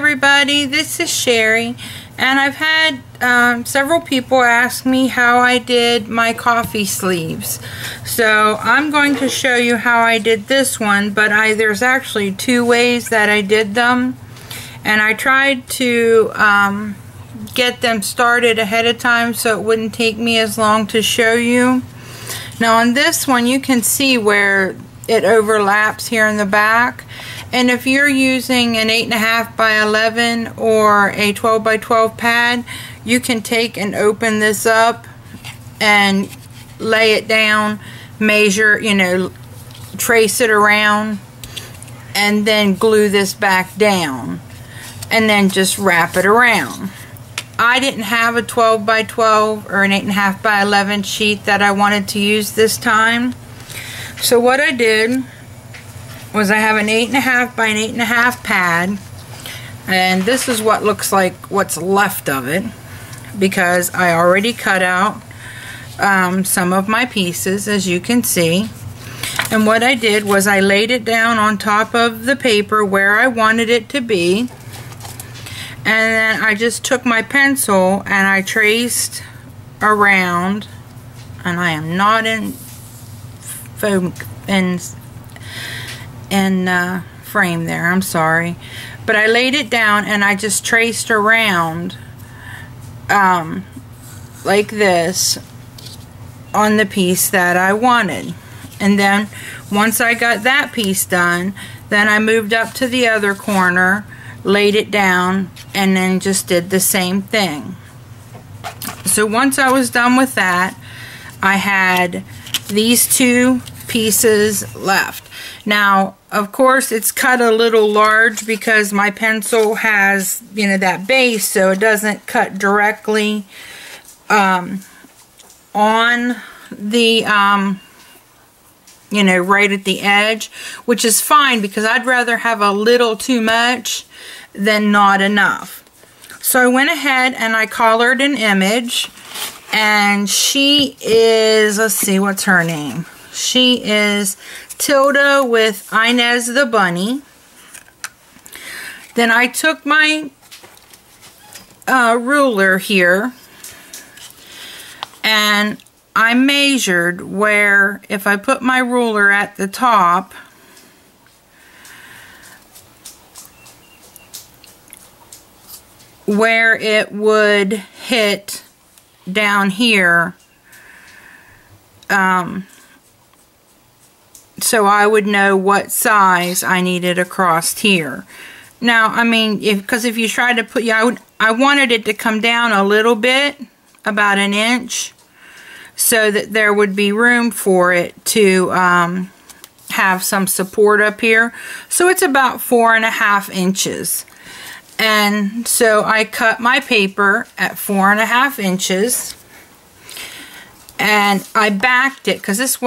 everybody, this is Sherry, and I've had several people ask me how I did my coffee sleeves. So I'm going to show you how I did this one, but there's actually two ways that I did them, and I tried to get them started ahead of time so it wouldn't take me as long to show you. Now on this one you can see where it overlaps here in the back, and if you're using an 8.5 by 11 or a 12 by 12 pad, you can take and open this up and lay it down, measure, trace it around, and then glue this back down and then just wrap it around. I didn't have a 12 by 12 or an 8.5 by 11 sheet that I wanted to use this time. So what I did was I have an 8.5 by an 8.5 pad, and this is what looks like what's left of it, because I already cut out some of my pieces, as you can see. And what I did was I laid it down on top of the paper where I wanted it to be, and then I just took my pencil and I traced around, and I am not in frame there, I'm sorry, but I laid it down and I just traced around like this on the piece that I wanted. And then once I got that piece done, then I moved up to the other corner, laid it down, and then just did the same thing. So once I was done with that, I had these two pieces left. Now of course it's cut a little large because my pencil has that base, so it doesn't cut directly on the right at the edge, which is fine because I'd rather have a little too much than not enough. So I went ahead and I collared an image, and she is, let's see, what's her name? She is Tilda with Inez the Bunny. Then I took my ruler here and I measured where, if I put my ruler at the top, where it would hit down here, so I would know what size I needed across here. Now, I mean, because if you try to put, I wanted it to come down a little bit, about an inch, so that there would be room for it to have some support up here. So it's about 4.5 inches. And so I cut my paper at 4.5 inches. And I backed it because it's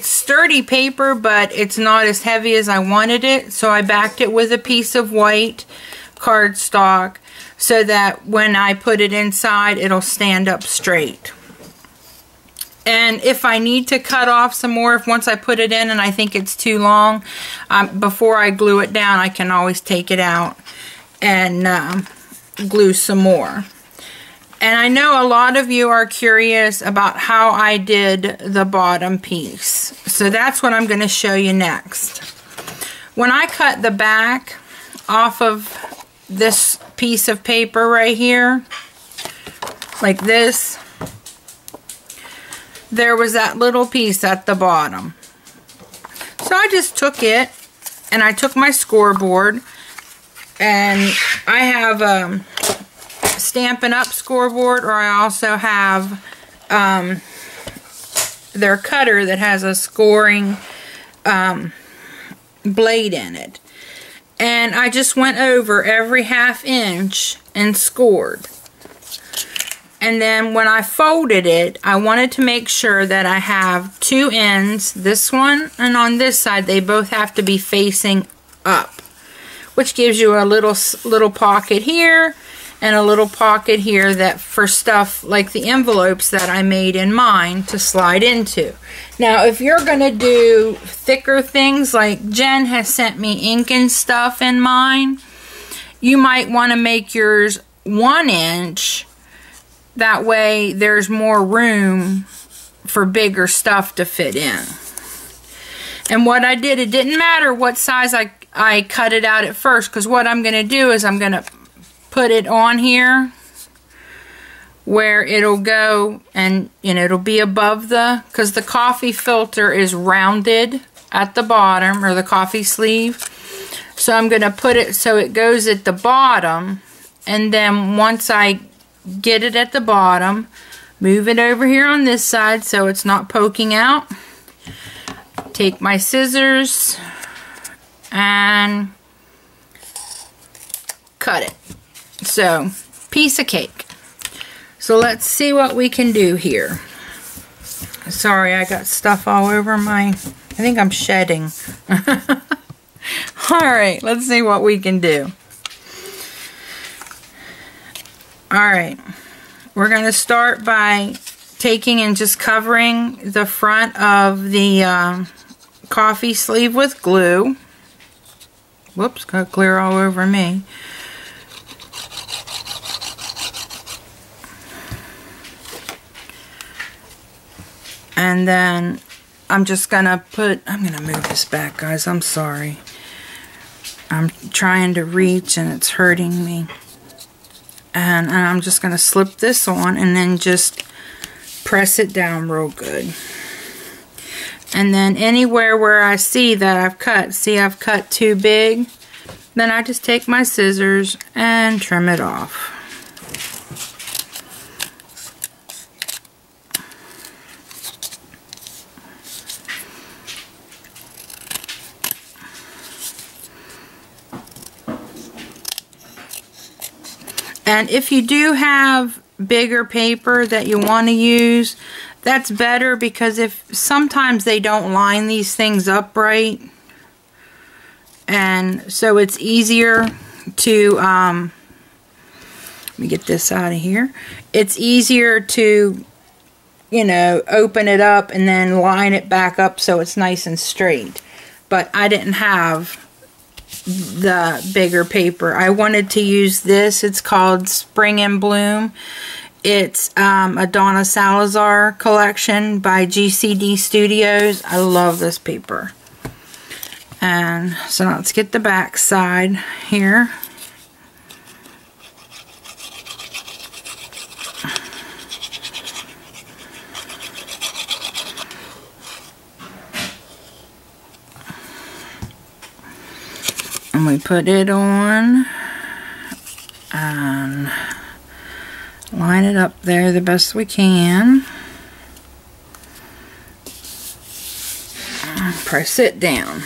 sturdy paper, but it's not as heavy as I wanted it. So I backed it with a piece of white cardstock so that when I put it inside, it'll stand up straight. And if I need to cut off some more, if once I put it in and I think it's too long, before I glue it down, I can always take it out and glue some more. And I know a lot of you are curious about how I did the bottom piece. So that's what I'm going to show you next. When I cut the back off of this piece of paper right here, like this, there was that little piece at the bottom. So I just took it and I took my scoreboard, and I have Stampin' Up scoreboard, or I also have their cutter that has a scoring blade in it. And I just went over every 1/2 inch and scored. And then when I folded it, I wanted to make sure that I have two ends, this one and on this side, they both have to be facing up, which gives you a little pocket here and a little pocket here that for stuff like the envelopes that I made in mine to slide into. Now if you're going to do thicker things, like Jen has sent me ink and stuff in mine, you might want to make yours 1 inch. That way there's more room for bigger stuff to fit in. And what I did, it didn't matter what size I cut it out at first, because what I'm going to do is I'm going to put it on here where it'll go, and it'll be above because the coffee filter is rounded at the bottom, or the coffee sleeve. So I'm going to put it so it goes at the bottom, and then once I get it at the bottom, move it over here on this side so it's not poking out. Take my scissors and cut it. So, piece of cake. So let's see what we can do here. Sorry, I got stuff all over I think I'm shedding. Alright, let's see what we can do. Alright, we're going to start by taking and just covering the front of the coffee sleeve with glue. Whoops, got clear all over me. And then I'm just going to I'm going to move this back, guys. I'm sorry. I'm trying to reach and it's hurting me. And I'm just going to slip this on and then just press it down real good. And then anywhere where I see that I've cut, I've cut too big, then I just take my scissors and trim it off. And if you do have bigger paper that you want to use, that's better, because if sometimes they don't line these things up right, and so it's easier to let me get this out of here. It's easier to open it up and then line it back up so it's nice and straight. But I didn't have the bigger paper. I wanted to use this. It's called Spring and Bloom. It's a Donna Salazar collection by GCD Studios. I love this paper. And so let's get the back side here. And we put it on and line it up there the best we can. Press it down.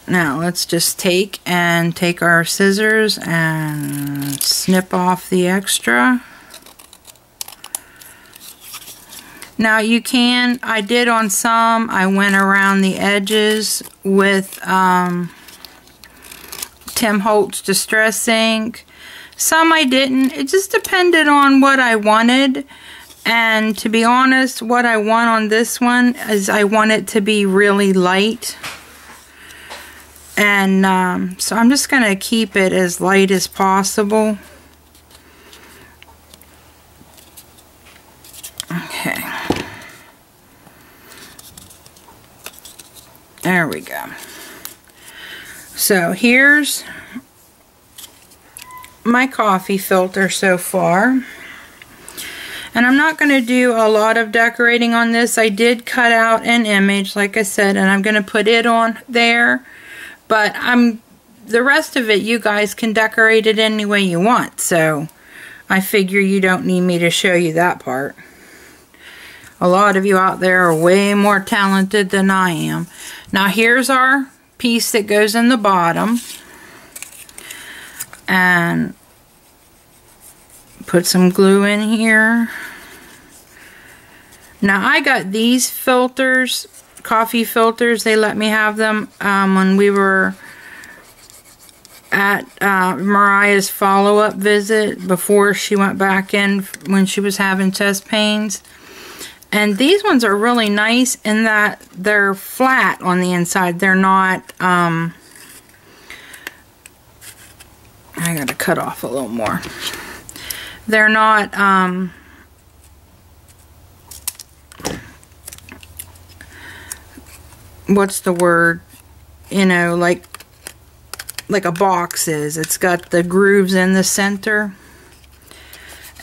Now let's just take our scissors and snip off the extra. Now you can, I did on some, I went around the edges with Tim Holtz Distress Ink. Some I didn't. It just depended on what I wanted. And to be honest, what I want on this one is I want it to be really light. And so I'm just going to keep it as light as possible. Okay. There we go. So here's my coffee filter so far. And I'm not going to do a lot of decorating on this. I did cut out an image, like I said, and I'm going to put it on there. But the rest of it, you guys can decorate it any way you want. So I figure you don't need me to show you that part. A lot of you out there are way more talented than I am. Now here's our piece that goes in the bottom. And put some glue in here. Now I got these filters, coffee filters. They let me have them when we were at Mariah's follow-up visit before she went back in when she was having chest pains. And these ones are really nice in that they're flat on the inside. They're not I gotta cut off a little more. They're not, what's the word? You know, like a box is. It's got the grooves in the center.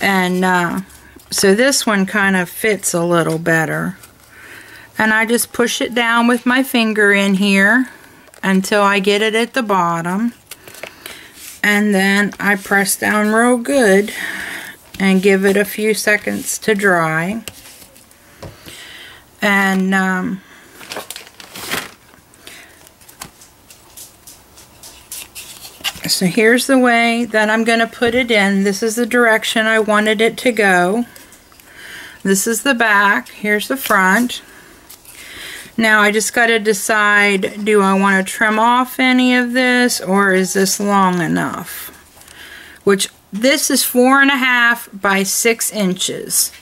And so this one kind of fits a little better. And I just push it down with my finger in here until I get it at the bottom. And then I press down real good and give it a few seconds to dry. And so here's the way that I'm going to put it in. This is the direction I wanted it to go. This is the back. Here's the front. Now I just got to decide, do I want to trim off any of this, or is this long enough? Which, this is 4.5 by 6 inches.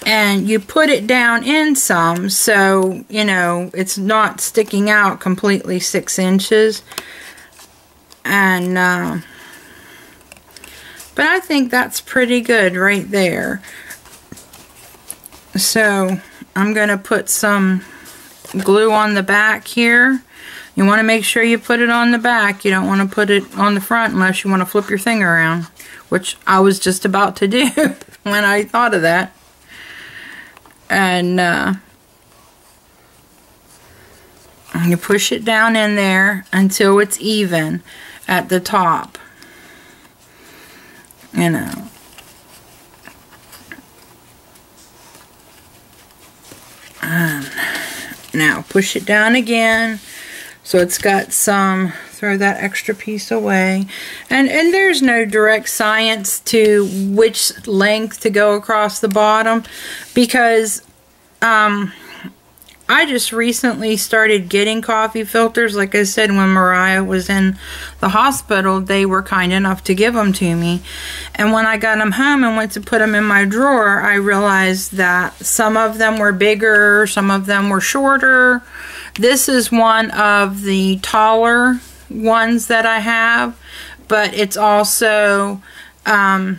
And you put it down in some, so, you know, it's not sticking out completely 6 inches. And, but I think that's pretty good right there. So, I'm going to put some glue on the back here. You want to make sure you put it on the back. You don't want to put it on the front unless you want to flip your thing around, which I was just about to do when I thought of that. And you push it down in there until it's even at the top. You know. And now push it down again so it's got some, throw that extra piece away. And there's no direct science to which length to go across the bottom, because I just recently started getting coffee filters. Like I said, when Mariah was in the hospital, they were kind enough to give them to me. And when I got them home and went to put them in my drawer, I realized that some of them were bigger, some of them were shorter. This is one of the taller ones that I have, but it's also the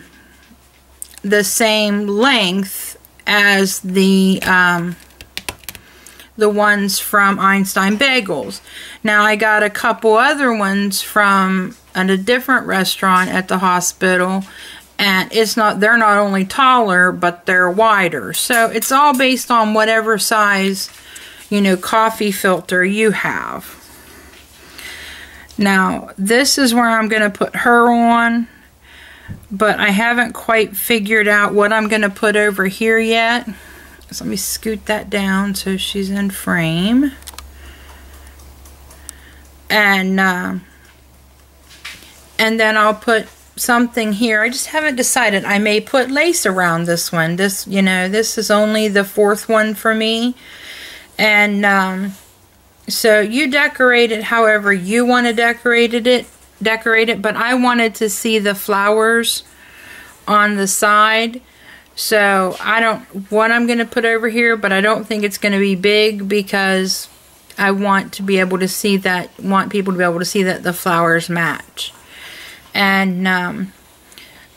same length as the ones from Einstein Bagels. Now I got a couple other ones from at a different restaurant at the hospital, and they're not only taller, but they're wider. So it's all based on whatever size, you know, coffee filter you have. Now this is where I'm going to put her on, but I haven't quite figured out what I'm going to put over here yet. So let me scoot that down so she's in frame. And then I'll put something here. I just haven't decided. I may put lace around this one. This, you know, this is only the 4th one for me. And so you decorate it however you want to decorate it, but I wanted to see the flowers on the side. So I don't what I'm going to put over here, but I don't think it's going to be big because I want to be able to see that, want people to be able to see that the flowers match. And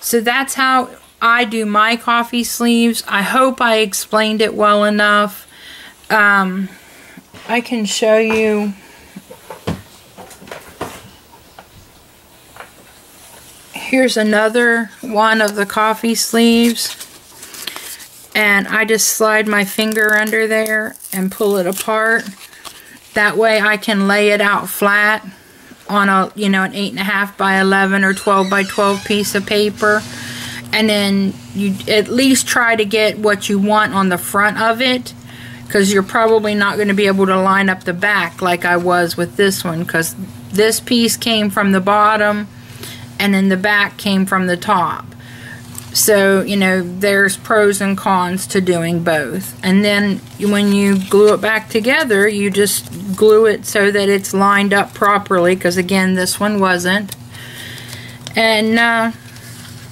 so that's how I do my coffee sleeves. I hope I explained it well enough. I can show you. Here's another one of the coffee sleeves. And I just slide my finger under there and pull it apart. That way I can lay it out flat on a, you know, an 8.5 by 11 or 12 by 12 piece of paper. And then you at least try to get what you want on the front of it, because you're probably not going to be able to line up the back like I was with this one, because this piece came from the bottom and then the back came from the top. So, you know, there's pros and cons to doing both. And then when you glue it back together, you just glue it so that it's lined up properly, because again, this one wasn't. And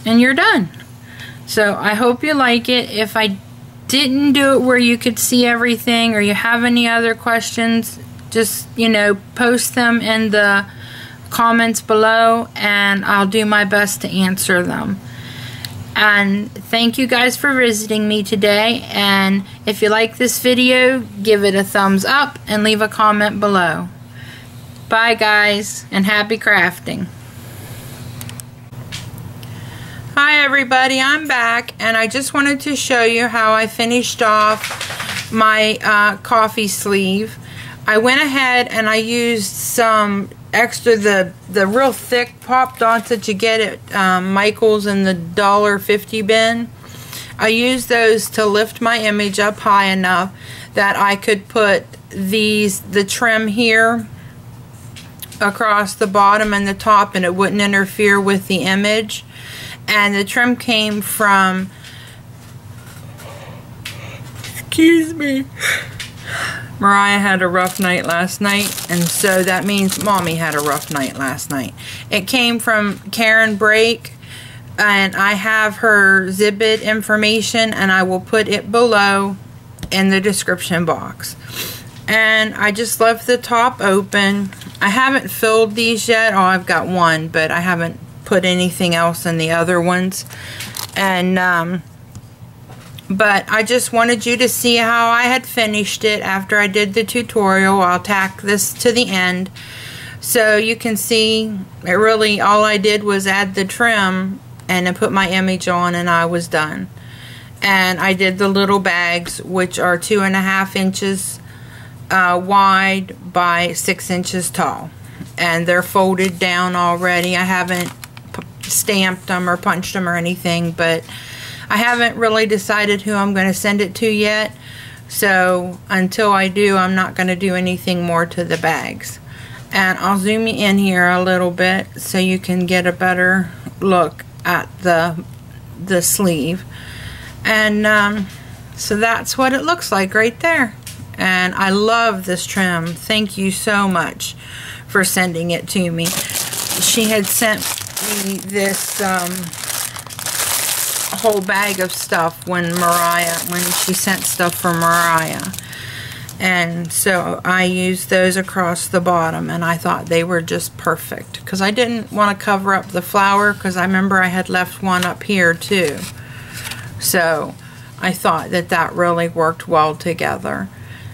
you're done. So I hope you like it. If I didn't do it where you could see everything, or you have any other questions, just, you know, post them in the comments below, and I'll do my best to answer them. And thank you guys for visiting me today, and if you like this video, give it a thumbs up and leave a comment below. Bye guys, and happy crafting. Hi everybody, I'm back, and I just wanted to show you how I finished off my coffee sleeve. I went ahead and I used some extra, the real thick pop dots that you get at Michael's in the $1.50 bin. I used those to lift my image up high enough that I could put the trim here across the bottom and the top, and it wouldn't interfere with the image. And the trim came from, excuse me, Mariah had a rough night last night, and so that means Mommy had a rough night last night. It came from Karen Brake, and I have her Zibbet information, and I will put it below in the description box. And I just left the top open. I haven't filled these yet. Oh, I've got one, but I haven't put anything else in the other ones. And but I just wanted you to see how I had finished it after I did the tutorial. I'll tack this to the end so you can see it really, all I did was add the trim and then put my image on, and I was done. And I did the little bags, which are 2.5 inches wide by 6 inches tall, and they're folded down already. I haven't stamped them or punched them or anything, but I haven't really decided who I'm going to send it to yet, so until I do, I'm not going to do anything more to the bags. And I'll zoom you in here a little bit so you can get a better look at the sleeve. And so that's what it looks like right there. And I love this trim. Thank you so much for sending it to me. She had sent me this whole bag of stuff when she sent stuff for Mariah, and so I used those across the bottom, and I thought they were just perfect because I didn't want to cover up the flower, because I remember I had left one up here too, so I thought that really worked well together.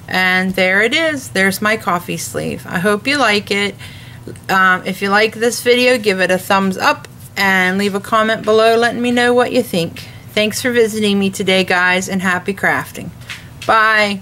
And there it is. There's my coffee sleeve. I hope you like it. If you like this video, give it a thumbs up and leave a comment below letting me know what you think. Thanks for visiting me today, guys, and happy crafting. Bye.